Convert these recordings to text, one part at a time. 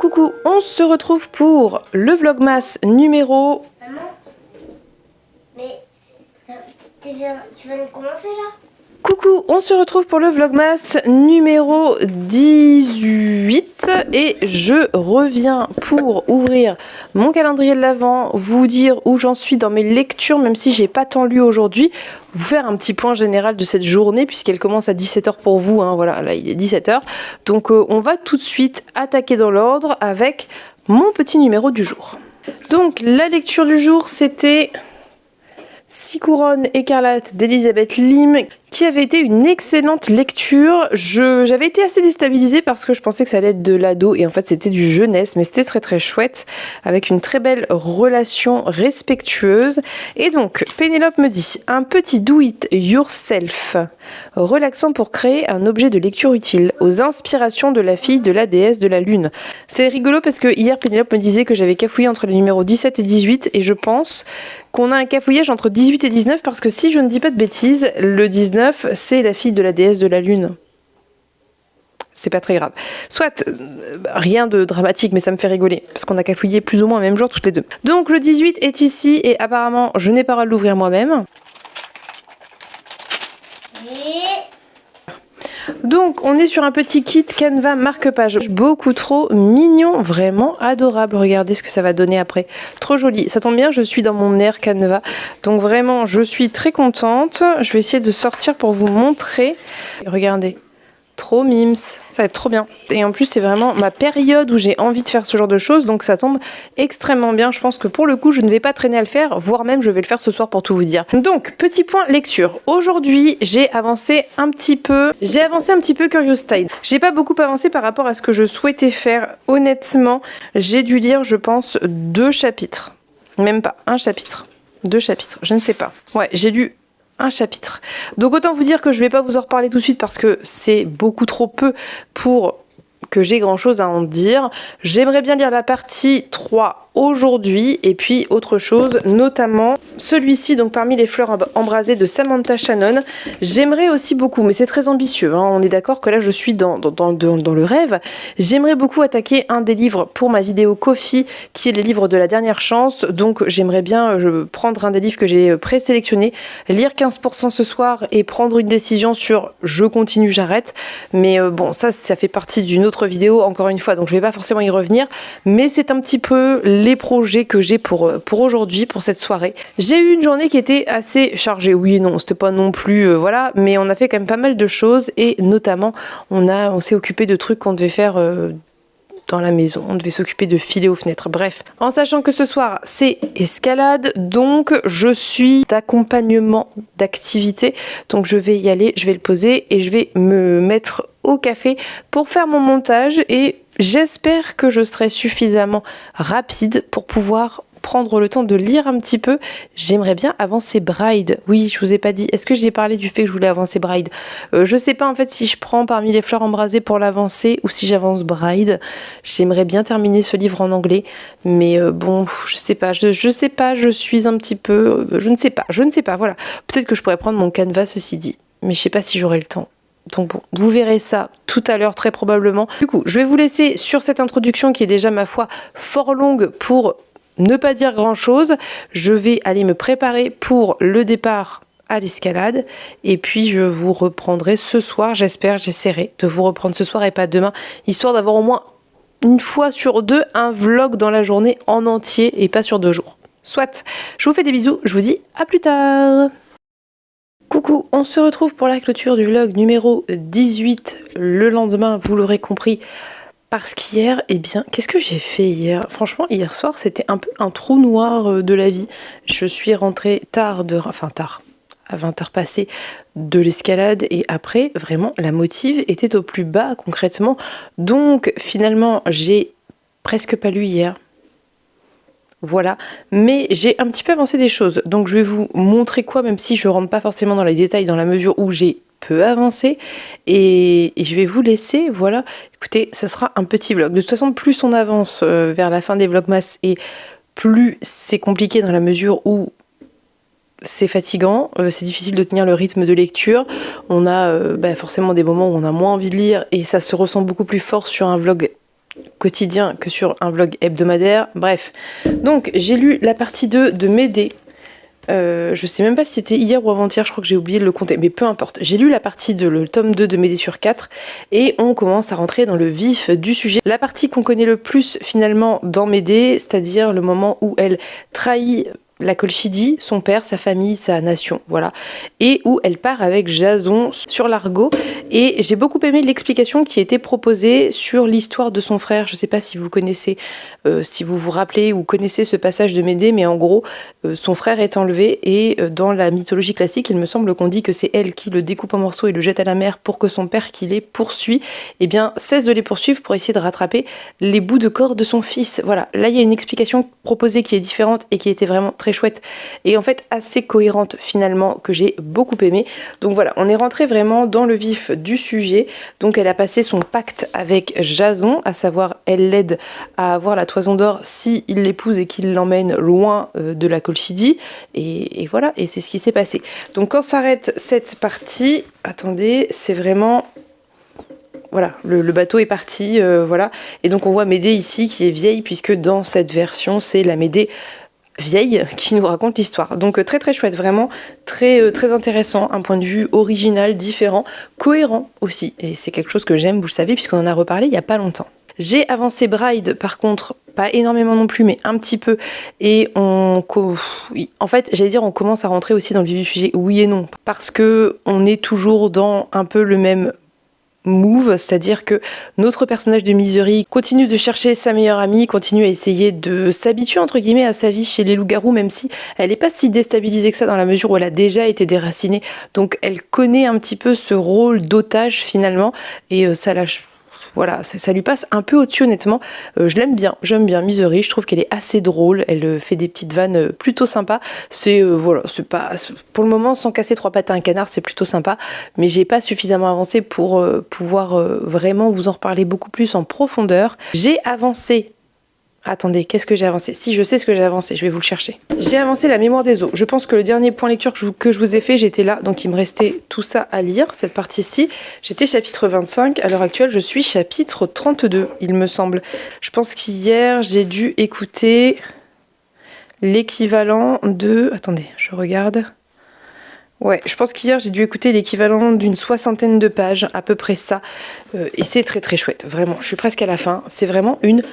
Coucou, on se retrouve pour le Vlogmas numéro... Maman, mais tu vas nous commencer là? Coucou, on se retrouve pour le Vlogmas numéro 18 et je reviens pour ouvrir mon calendrier de l'Avent, vous dire où j'en suis dans mes lectures, même si j'ai pas tant lu aujourd'hui, vous faire un petit point général de cette journée puisqu'elle commence à 17 h pour vous, hein, voilà, là il est 17 h. Donc on va tout de suite attaquer dans l'ordre avec mon petit numéro du jour. Donc la lecture du jour c'était 6 couronnes écarlates d'Elisabeth Lim, qui avait été une excellente lecture. J'avais été assez déstabilisée parce que je pensais que ça allait être de l'ado et en fait c'était du jeunesse, mais c'était très très chouette avec une très belle relation respectueuse. Et donc Pénélope me dit un petit do it yourself relaxant pour créer un objet de lecture utile aux inspirations de la fille de la déesse de la lune. C'est rigolo parce que hier Pénélope me disait que j'avais cafouillé entre les numéros 17 et 18 et je pense qu'on a un cafouillage entre 18 et 19 parce que si je ne dis pas de bêtises, le 19 c'est la fille de la déesse de la lune. C'est pas très grave. Soit, rien de dramatique, mais ça me fait rigoler, parce qu'on a cafouillé plus ou moins au même jour toutes les deux. Donc le 18 est ici, et apparemment, je n'ai pas le droit de l'ouvrir moi-même. Donc on est sur un petit kit Canva marque-page, beaucoup trop mignon, vraiment adorable. Regardez ce que ça va donner après, trop joli. Ça tombe bien, je suis dans mon air Canva, donc vraiment je suis très contente. Je vais essayer de sortir pour vous montrer. Regardez, trop mimes, ça va être trop bien. Et en plus c'est vraiment ma période où j'ai envie de faire ce genre de choses, donc ça tombe extrêmement bien. Je pense que pour le coup je ne vais pas traîner à le faire, voire même je vais le faire ce soir pour tout vous dire. Donc petit point lecture, aujourd'hui j'ai avancé un petit peu Curious Tide. J'ai pas beaucoup avancé par rapport à ce que je souhaitais faire, honnêtement. J'ai dû lire je pense 2 chapitres, même pas un chapitre, 2 chapitres, je ne sais pas. Ouais, j'ai lu un chapitre. Donc autant vous dire que je vais pas vous en reparler tout de suite parce que c'est beaucoup trop peu pour que j'ai grand chose à en dire. J'aimerais bien lire la partie 3 aujourd'hui et puis autre chose, notamment celui-ci, donc parmi les fleurs embrasées de Samantha Shannon. J'aimerais aussi beaucoup, mais c'est très ambitieux, hein, on est d'accord que là je suis dans le rêve. J'aimerais beaucoup attaquer un des livres pour ma vidéo Ko-fi, qui est les livres de la dernière chance. Donc j'aimerais bien prendre un des livres que j'ai présélectionné, lire 15% ce soir et prendre une décision sur je continue, j'arrête. Mais bon, ça fait partie d'une autre vidéo, encore une fois, donc je vais pas forcément y revenir. Mais c'est un petit peu les projets que j'ai pour aujourd'hui, pour cette soirée. J'ai eu une journée qui était assez chargée, oui et non, c'était pas non plus, voilà, mais on a fait quand même pas mal de choses et notamment on s'est occupé de trucs qu'on devait faire dans la maison, on devait s'occuper de filer aux fenêtres, bref. En sachant que ce soir c'est escalade, donc je suis d'accompagnement d'activité, donc je vais y aller, je vais le poser et je vais me mettre au café pour faire mon montage et j'espère que je serai suffisamment rapide pour pouvoir prendre le temps de lire un petit peu. J'aimerais bien avancer Bride. Oui, je vous ai pas dit. Est-ce que j'ai parlé du fait que je voulais avancer Bride? Je sais pas en fait si je prends parmi les fleurs embrasées pour l'avancer ou si j'avance Bride. J'aimerais bien terminer ce livre en anglais, mais bon, je sais pas. Je sais pas. Je suis un petit peu. Je ne sais pas. Voilà. Peut-être que je pourrais prendre mon Canva, ceci dit, mais je sais pas si j'aurai le temps. Donc bon, vous verrez ça tout à l'heure très probablement. Du coup, je vais vous laisser sur cette introduction qui est déjà ma foi fort longue pour ne pas dire grand chose. Je vais aller me préparer pour le départ à l'escalade et puis je vous reprendrai ce soir, j'essaierai de vous reprendre ce soir et pas demain, histoire d'avoir au moins une fois sur 2 un vlog dans la journée en entier et pas sur 2 jours. Soit, je vous fais des bisous, je vous dis à plus tard. Coucou, on se retrouve pour la clôture du vlog numéro 18 le lendemain, vous l'aurez compris. Parce qu'hier, eh bien, qu'est-ce que j'ai fait hier? Franchement, hier soir, c'était un peu un trou noir de la vie. Je suis rentrée tard, à 20 h passées de l'escalade et après, vraiment, la motive était au plus bas concrètement. Donc, finalement, j'ai presque pas lu hier. Voilà, mais j'ai un petit peu avancé des choses. Donc, je vais vous montrer quoi, même si je rentre pas forcément dans les détails dans la mesure où j'ai peu avancé et je vais vous laisser, voilà, écoutez, ça sera un petit vlog. De toute façon, plus on avance vers la fin des vlogmas et plus c'est compliqué dans la mesure où c'est fatigant, c'est difficile de tenir le rythme de lecture, on a forcément des moments où on a moins envie de lire et ça se ressent beaucoup plus fort sur un vlog quotidien que sur un blog hebdomadaire. Bref, donc j'ai lu la partie 2 de Médée. Je sais même pas si c'était hier ou avant-hier, je crois que j'ai oublié de le compter, mais peu importe. J'ai lu la partie 2, le tome 2 de Médée sur 4, et on commence à rentrer dans le vif du sujet. La partie qu'on connaît le plus finalement dans Médée, c'est-à-dire le moment où elle trahit la Colchidie, son père, sa famille, sa nation, voilà, et où elle part avec Jason sur l'Argo. Et j'ai beaucoup aimé l'explication qui a été proposée sur l'histoire de son frère. Je sais pas si vous connaissez, si vous vous rappelez ou connaissez ce passage de Médée, mais en gros, son frère est enlevé et dans la mythologie classique, il me semble qu'on dit que c'est elle qui le découpe en morceaux et le jette à la mer pour que son père qui les poursuit, eh bien, cesse de les poursuivre pour essayer de rattraper les bouts de corps de son fils. Voilà, là il y a une explication proposée qui est différente et qui était vraiment très chouette et en fait assez cohérente finalement, que j'ai beaucoup aimé. Donc voilà, on est rentré vraiment dans le vif du sujet. Donc elle a passé son pacte avec Jason, à savoir elle l'aide à avoir la toison d'or si il l'épouse et qu'il l'emmène loin de la Colchidie, et voilà, et c'est ce qui s'est passé. Donc quand s'arrête cette partie, attendez, c'est vraiment... Voilà, le bateau est parti, voilà. Et donc on voit Médée ici qui est vieille, puisque dans cette version, c'est la Médée vieille qui nous raconte l'histoire. Donc très très chouette, vraiment très très intéressant, un point de vue original, différent, cohérent aussi. Et c'est quelque chose que j'aime, vous le savez, puisqu'on en a reparlé il n'y a pas longtemps. J'ai avancé Bride, par contre, pas énormément non plus, mais un petit peu. Et en fait, j'allais dire, on commence à rentrer aussi dans le vif du sujet, oui et non. Parce que on est toujours dans un peu le même move, c'est-à-dire que notre personnage de Misery continue de chercher sa meilleure amie, continue à essayer de s'habituer entre guillemets à sa vie chez les loups-garous, même si elle n'est pas si déstabilisée que ça dans la mesure où elle a déjà été déracinée, donc elle connaît un petit peu ce rôle d'otage finalement, et ça lâche. Voilà, ça lui passe un peu au-dessus honnêtement. Je l'aime bien, j'aime bien Misery, je trouve qu'elle est assez drôle, elle fait des petites vannes plutôt sympas. C'est voilà, c'est pas pour le moment sans casser trois pattes à un canard, c'est plutôt sympa, mais j'ai pas suffisamment avancé pour pouvoir vraiment vous en reparler beaucoup plus en profondeur. J'ai avancé. Attendez, qu'est-ce que j'ai avancé? Si, je sais ce que j'ai avancé, je vais vous le chercher. J'ai avancé la mémoire des eaux. Je pense que le dernier point lecture que je vous ai fait, j'étais là, donc il me restait tout ça à lire, cette partie-ci. J'étais chapitre 25, à l'heure actuelle, je suis chapitre 32, il me semble. Je pense qu'hier, j'ai dû écouter l'équivalent de... Attendez, je regarde... Ouais, je pense qu'hier j'ai dû écouter l'équivalent d'une 60aine de pages, à peu près ça. Et c'est très très chouette, vraiment. Je suis presque à la fin. C'est vraiment une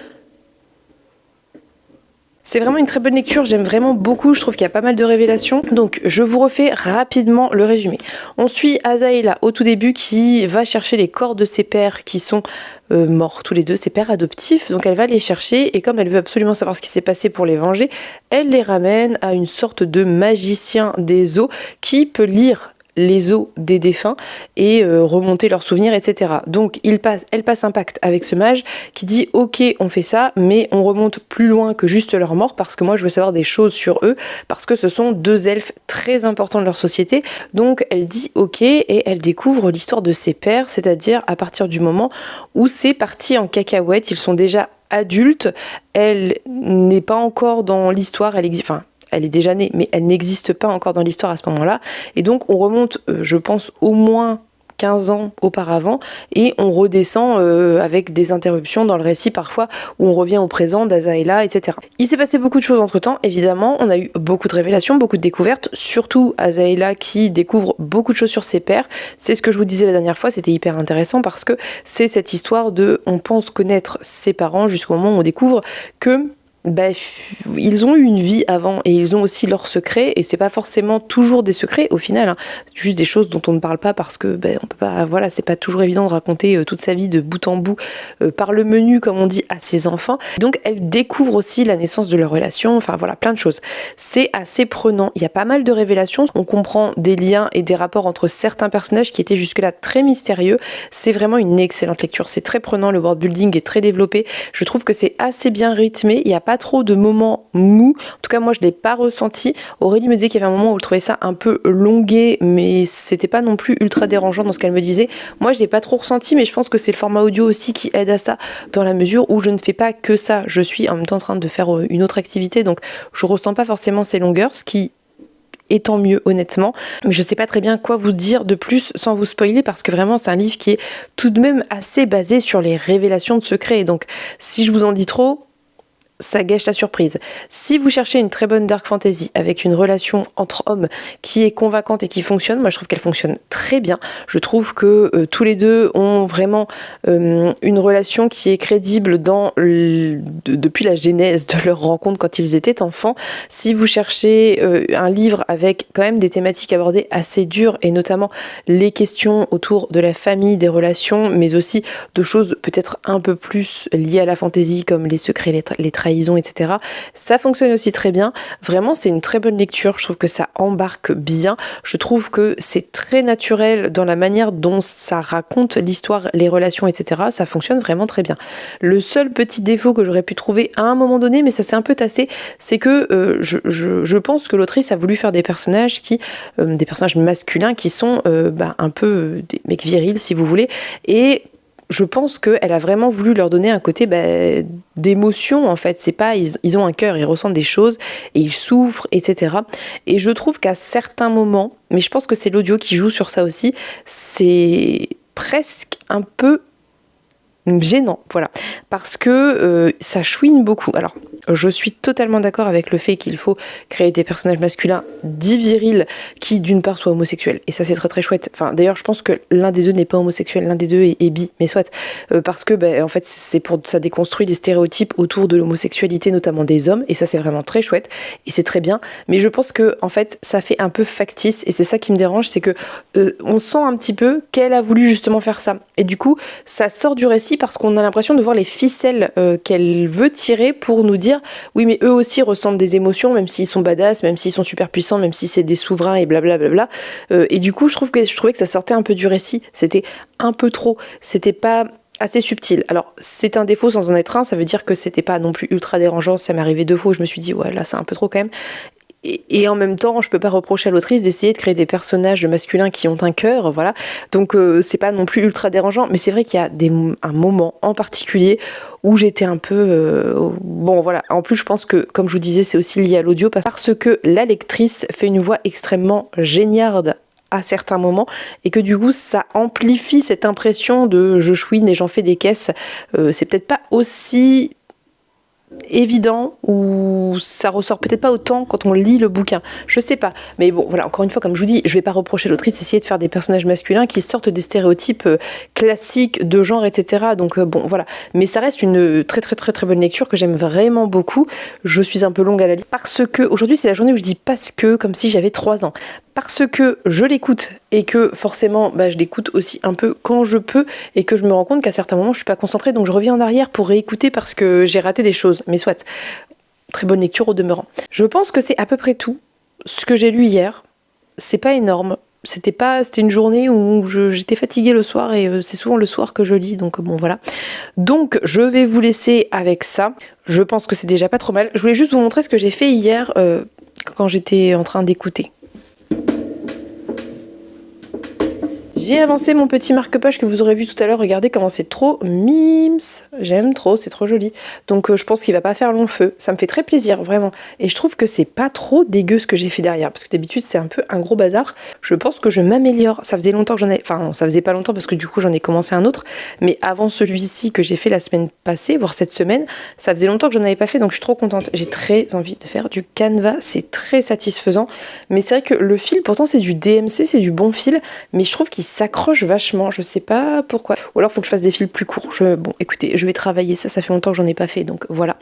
très bonne lecture, j'aime vraiment beaucoup, je trouve qu'il y a pas mal de révélations. Donc je vous refais rapidement le résumé. On suit Azaela au tout début qui va chercher les corps de ses pères qui sont morts tous les deux, ses pères adoptifs. Donc elle va les chercher et comme elle veut absolument savoir ce qui s'est passé pour les venger, elle les ramène à une sorte de magicien des eaux qui peut lire les os des défunts et remonter leurs souvenirs, etc. Donc elle passe un pacte avec ce mage qui dit ok, on fait ça, mais on remonte plus loin que juste leur mort parce que moi je veux savoir des choses sur eux parce que ce sont deux elfes très importants de leur société. Donc elle dit ok et elle découvre l'histoire de ses pères, c'est-à-dire à partir du moment où c'est parti en cacahuète, ils sont déjà adultes, elle n'est pas encore dans l'histoire, elle est déjà née, mais elle n'existe pas encore dans l'histoire à ce moment-là. Et donc, on remonte, je pense, au moins 15 ans auparavant, et on redescend avec des interruptions dans le récit parfois, où on revient au présent d'Azaela, etc. Il s'est passé beaucoup de choses entre-temps, évidemment. On a eu beaucoup de révélations, beaucoup de découvertes, surtout Azaela qui découvre beaucoup de choses sur ses pères. C'est ce que je vous disais la dernière fois, c'était hyper intéressant parce que c'est cette histoire de on pense connaître ses parents jusqu'au moment où on découvre que ils ont eu une vie avant et ils ont aussi leurs secrets et c'est pas forcément toujours des secrets au final, hein. C'est juste des choses dont on ne parle pas parce que on peut pas, voilà, c'est pas toujours évident de raconter toute sa vie de bout en bout par le menu comme on dit à ses enfants. Donc elle découvre aussi la naissance de leur relation, enfin voilà, plein de choses. C'est assez prenant, il y a pas mal de révélations, on comprend des liens et des rapports entre certains personnages qui étaient jusque-là très mystérieux. C'est vraiment une excellente lecture, c'est très prenant, le world building est très développé, je trouve que c'est assez bien rythmé, il y a pas trop de moments mous, en tout cas moi je l'ai pas ressenti. Aurélie me disait qu'il y avait un moment où elle trouvait ça un peu longué, mais c'était pas non plus ultra dérangeant dans ce qu'elle me disait. Moi je l'ai pas trop ressenti, mais je pense que c'est le format audio aussi qui aide à ça, dans la mesure où je ne fais pas que ça, je suis en même temps en train de faire une autre activité, donc je ressens pas forcément ces longueurs, ce qui et tant mieux honnêtement. Mais je sais pas très bien quoi vous dire de plus sans vous spoiler parce que vraiment c'est un livre qui est tout de même assez basé sur les révélations de secrets. Et donc si je vous en dis trop, ça gâche la surprise. Si vous cherchez une très bonne dark fantasy avec une relation entre hommes qui est convaincante et qui fonctionne, moi je trouve qu'elle fonctionne très bien. Je trouve que tous les deux ont vraiment une relation qui est crédible depuis la genèse de leur rencontre quand ils étaient enfants. Si vous cherchez un livre avec quand même des thématiques abordées assez dures et notamment les questions autour de la famille, des relations, mais aussi de choses peut-être un peu plus liées à la fantasy comme les secrets, les trahisons, etc. Ça fonctionne aussi très bien. Vraiment, c'est une très bonne lecture. Je trouve que ça embarque bien. Je trouve que c'est très naturel dans la manière dont ça raconte l'histoire, les relations, etc. Ça fonctionne vraiment très bien. Le seul petit défaut que j'aurais pu trouver à un moment donné, mais ça s'est un peu tassé, c'est que je pense que l'autrice a voulu faire des personnages des personnages masculins qui sont un peu des mecs virils, si vous voulez, et je pense qu'elle a vraiment voulu leur donner un côté d'émotion en fait. C'est pas, ils ont un cœur, ils ressentent des choses et ils souffrent, etc. Et je trouve qu'à certains moments, mais je pense que c'est l'audio qui joue sur ça aussi, c'est presque un peu gênant, voilà, parce que ça chouine beaucoup. Alors, je suis totalement d'accord avec le fait qu'il faut créer des personnages masculins dits virils qui, d'une part, soient homosexuels. Et ça, c'est très très chouette. Enfin, d'ailleurs, je pense que l'un des deux n'est pas homosexuel, l'un des deux est bi, mais soit. Parce que, en fait, ça déconstruit les stéréotypes autour de l'homosexualité, notamment des hommes. Et ça, c'est vraiment très chouette. Et c'est très bien. Mais je pense que, en fait, ça fait un peu factice. Et c'est ça qui me dérange, c'est que on sent un petit peu qu'elle a voulu justement faire ça. Et du coup, ça sort du récit parce qu'on a l'impression de voir les ficelles qu'elle veut tirer pour nous dire oui mais eux aussi ressentent des émotions même s'ils sont badass, même s'ils sont super puissants, même si c'est des souverains et blablabla. Et du coup je trouvais que ça sortait un peu du récit, c'était un peu trop, c'était pas assez subtil. Alors c'est un défaut sans en être un, ça veut dire que c'était pas non plus ultra dérangeant, ça m'est arrivé 2 fois où je me suis dit ouais là c'est un peu trop quand même. Et en même temps, je peux pas reprocher à l'autrice d'essayer de créer des personnages masculins qui ont un cœur, voilà. Donc c'est pas non plus ultra dérangeant, mais c'est vrai qu'il y a un moment en particulier où j'étais un peu bon voilà. En plus, je pense que comme je vous disais, c'est aussi lié à l'audio parce que la lectrice fait une voix extrêmement géniarde à certains moments et que du coup ça amplifie cette impression de je chouine et j'en fais des caisses. C'est peut-être pas aussi évident ou ça ressort peut-être pas autant quand on lit le bouquin, je sais pas, mais bon voilà, encore une fois comme je vous dis, je vais pas reprocher à l'autrice d'essayer de faire des personnages masculins qui sortent des stéréotypes classiques de genre, etc. Donc bon voilà, mais ça reste une très très très très bonne lecture que j'aime vraiment beaucoup. Je suis un peu longue à la lire parce que aujourd'hui c'est la journée où je dis parce que comme si j'avais 3 ans, parce que je l'écoute et que forcément je l'écoute aussi un peu quand je peux et que je me rends compte qu'à certains moments je suis pas concentrée, donc je reviens en arrière pour réécouter parce que j'ai raté des choses, mais soit. Très bonne lecture au demeurant. Je pense que c'est à peu près tout ce que j'ai lu hier. C'est pas énorme. C'était une journée où j'étais fatiguée le soir et c'est souvent le soir que je lis, donc bon voilà. Donc je vais vous laisser avec ça. Je pense que c'est déjà pas trop mal. Je voulais juste vous montrer ce que j'ai fait hier quand j'étais en train d'écouter. J'ai avancé mon petit marque-page que vous aurez vu tout à l'heure. Regardez comment c'est trop mimes. J'aime trop, c'est trop joli. Donc je pense qu'il va pas faire long feu. Ça me fait très plaisir, vraiment. Et je trouve que c'est pas trop dégueu ce que j'ai fait derrière. Parce que d'habitude, c'est un peu un gros bazar. Je pense que je m'améliore. Ça faisait longtemps que j'en ai... Enfin, non, ça faisait pas longtemps parce que du coup, j'en ai commencé un autre. Mais avant celui-ci que j'ai fait la semaine passée, voire cette semaine, ça faisait longtemps que j'en avais pas fait. Donc je suis trop contente. J'ai très envie de faire du canevas. C'est très satisfaisant. Mais c'est vrai que le fil, pourtant, c'est du DMC, c'est du bon fil. Mais je trouve qu'il s'accroche vachement, je sais pas pourquoi. Ou alors faut que je fasse des fils plus courts. Bon, écoutez, je vais travailler ça fait longtemps que j'en ai pas fait, donc voilà.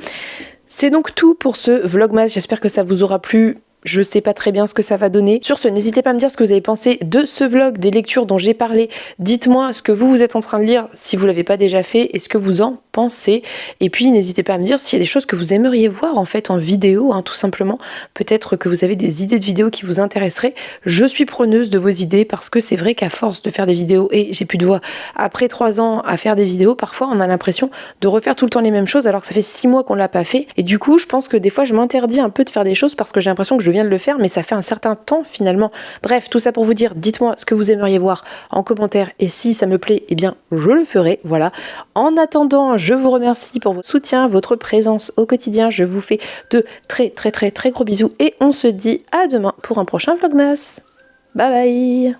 C'est donc tout pour ce vlogmas, j'espère que ça vous aura plu. Je sais pas très bien ce que ça va donner. Sur ce, n'hésitez pas à me dire ce que vous avez pensé de ce vlog, des lectures dont j'ai parlé. Dites-moi ce que vous êtes en train de lire, si vous l'avez pas déjà fait, et ce que vous en pensez. Et puis, n'hésitez pas à me dire s'il y a des choses que vous aimeriez voir en fait en vidéo, tout simplement. Peut-être que vous avez des idées de vidéos qui vous intéresseraient. Je suis preneuse de vos idées parce que c'est vrai qu'à force de faire des vidéos, et j'ai plus de voix, après 3 ans à faire des vidéos, parfois on a l'impression de refaire tout le temps les mêmes choses alors que ça fait 6 mois qu'on l'a pas fait. Et du coup, je pense que des fois, je m'interdis un peu de faire des choses parce que j'ai l'impression que je viens de le faire, mais ça fait un certain temps finalement. Bref, tout ça pour vous dire, dites-moi ce que vous aimeriez voir en commentaire et si ça me plaît, eh bien je le ferai, voilà. En attendant, Je vous remercie pour votre soutien, votre présence au quotidien. Je vous fais de très gros bisous et on se dit à demain pour un prochain Vlogmas. Bye bye.